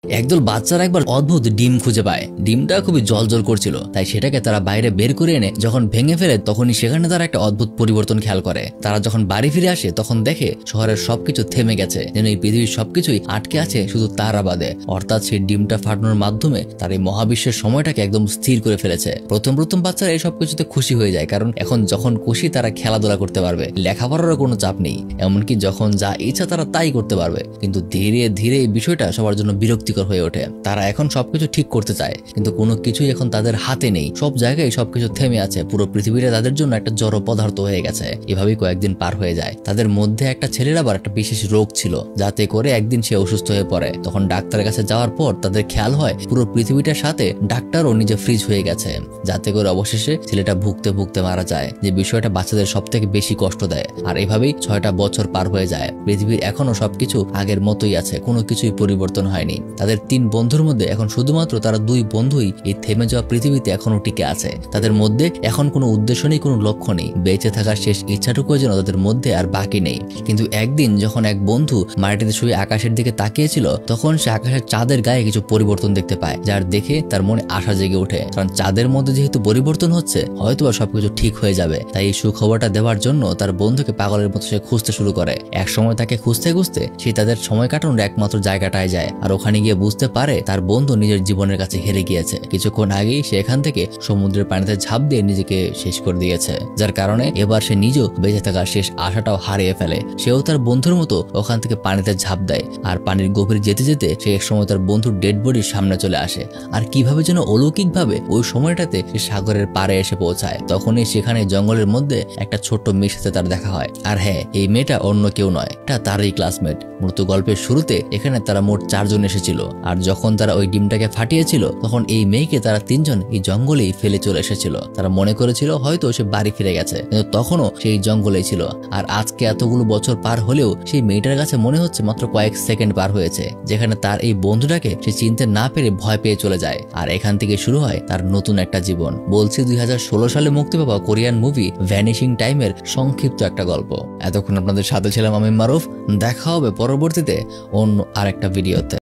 একদল বাচ্চারা একবার অদ্ভুত ডিম খুঁজে পায়। ডিমটা খুবই জলজল করছিল, তাই সেটাকে তারা বাইরে বের করে এনে যখন ভেঙে ফেলে তখনই সেখানে তারা একটা অদ্ভুত পরিবর্তন খেয়াল করে। তারা যখন বাড়ি ফিরে আসে তখন দেখে শহরের সবকিছু থেমে গেছে, যেন এই পৃথিবীর সবকিছুই আটকে আছে শুধু তারা বাদে। অর্থাৎ সেই ডিমটা ফাটানোর মাধ্যমে তার এই মহাবিশ্বের সময়টাকে একদম স্থির করে ফেলেছে। প্রথম বাচ্চারা এই সবকিছুতে খুশি হয়ে যায়, কারণ এখন যখন খুশি তারা খেলাধুলা করতে পারবে, লেখাপড়ারও কোনো চাপ নেই, এমনকি যখন যা ইচ্ছা তারা তাই করতে পারবে। কিন্তু ধীরে ধীরে এই বিষয়টা সবার জন্য বিরক্তিকর হয়ে ওঠে। তারা এখন সবকিছু ঠিক করতে চায়, কিন্তু কোনো কিছুই এখন তাদের হাতে নেই। সব জায়গায় সবকিছু থেমে আছে, পুরো পৃথিবীটা তাদের জন্য একটা জড় পদার্থ হয়ে গেছে। এভাবেই কয়েকদিন পার হয়ে যায়। তাদের মধ্যে একটা ছেলের আবার একটা বিশেষ রোগ ছিল, যাতে করে একদিন সে অসুস্থ হয়ে পড়ে। তখন ডাক্তারের কাছে যাওয়ার পর তাদের খেয়াল হয় পুরো পৃথিবীটার সাথে ডাক্তারও নিজে ফ্রিজ হয়ে গেছে, যাতে করে অবশেষে ছেলেটা ভুগতে ভুগতে মারা যায়। যে বিষয়টা বাচ্চাদের সব থেকে বেশি কষ্ট দেয়। আর এভাবেই 6টা বছর পার হয়ে যায়। পৃথিবীর এখনো সবকিছু আগের মতোই আছে, কোনো কিছুই পরিবর্তন হয়নি। তাদের 3 বন্ধুর মধ্যে এখন শুধুমাত্র তারা 2 বন্ধুই এই থেমে যাওয়া পৃথিবীতে এখনো টিকে আছে। তাদের মধ্যে এখন কোনো উদ্দেশ্য নেই, কোনো লক্ষ্য নেই। বেঁচে থাকার শেষ ইচ্ছাটুকু যেন তাদের মধ্যে আর বাকি নেই। কিন্তু একদিন যখন এক বন্ধু মাটিতে শুয়ে আকাশের দিকে তাকিয়েছিল, তখন সে আকাশের চাঁদের গায়ে কিছু পরিবর্তন দেখতে পায়, যার দেখে তার মনে আশা জেগে ওঠে। কারণ চাঁদের মধ্যে যেহেতু পরিবর্তন হচ্ছে, হয়তোবা সবকিছু ঠিক হয়ে যাবে। তাই এই সুখবরটা দেওয়ার জন্য তার বন্ধুকে পাগলের মতো সে খুঁজতে শুরু করে। এক সময় তাকে খুঁজতে খুঁজতে সে তাদের সময় কাটানোর একমাত্র জায়গাটায় যায়। আর ওখানে গিয়ে বুঝতে পারে তার বন্ধু নিজের জীবনের কাছে হেরে গিয়েছে। কিছুক্ষণ আগেই সে এখান থেকে সমুদ্রের পানিতে ঝাঁপ দিয়ে নিজেকে শেষ করে দিয়েছে, যার কারণে এবার সে নিজেও বেঁচে থাকার শেষ আশাটাও হারিয়ে ফেলে। সেও তার বন্ধুর মতো ওখান থেকে পানিতে ঝাঁপ দেয়। আর পানির গভীর যেতে যেতে সে এক সময় তার বন্ধুর ডেড বডির সামনে চলে আসে। আর কিভাবে যেন অলৌকিক ভাবে ওই সময়টাতে সে সাগরের পাড়ে এসে পৌঁছায়। তখনই সেখানে জঙ্গলের মধ্যে একটা ছোট্ট মেয়ের সাথে তার দেখা হয়। আর হ্যাঁ, এই মেয়েটা অন্য কেউ নয়, এটা তারই ক্লাসমেট। মৃত্যু গল্পের শুরুতে এখানে তারা মোট 4 জন এসেছিল। আর যখন তারা ওই ডিমটাকে ফাটিয়েছিল, তখন এই মেয়েকে তারা 3 জন এই জঙ্গলেই ফেলে চলে এসেছিল। তারা মনে করেছিল হয়তো সে বাড়ি ফিরে গেছে, কিন্তু তখনও সেই জঙ্গলেই ছিল। আর আজকে এতগুলো বছর পার হলেও সেই মেয়েটার কাছে মনে হচ্ছে মাত্র কয়েক সেকেন্ড পার হয়েছে, যেখানে তার এই বন্ধুটাকে সে চিনতে না পেরে ভয় পেয়ে চলে যায়। আর এখান থেকে শুরু হয় তার নতুন একটা জীবন। বলছি 2016 সালে মুক্তি পাওয়া কোরিয়ান মুভি ভ্যানিশিং টাইমের সংক্ষিপ্ত একটা গল্প। এতক্ষণ আপনাদের সাথে ছিলাম আমি মারুফ। দেখা হবে পরবর্তীতে অন্য আরেকটা ভিডিওতে।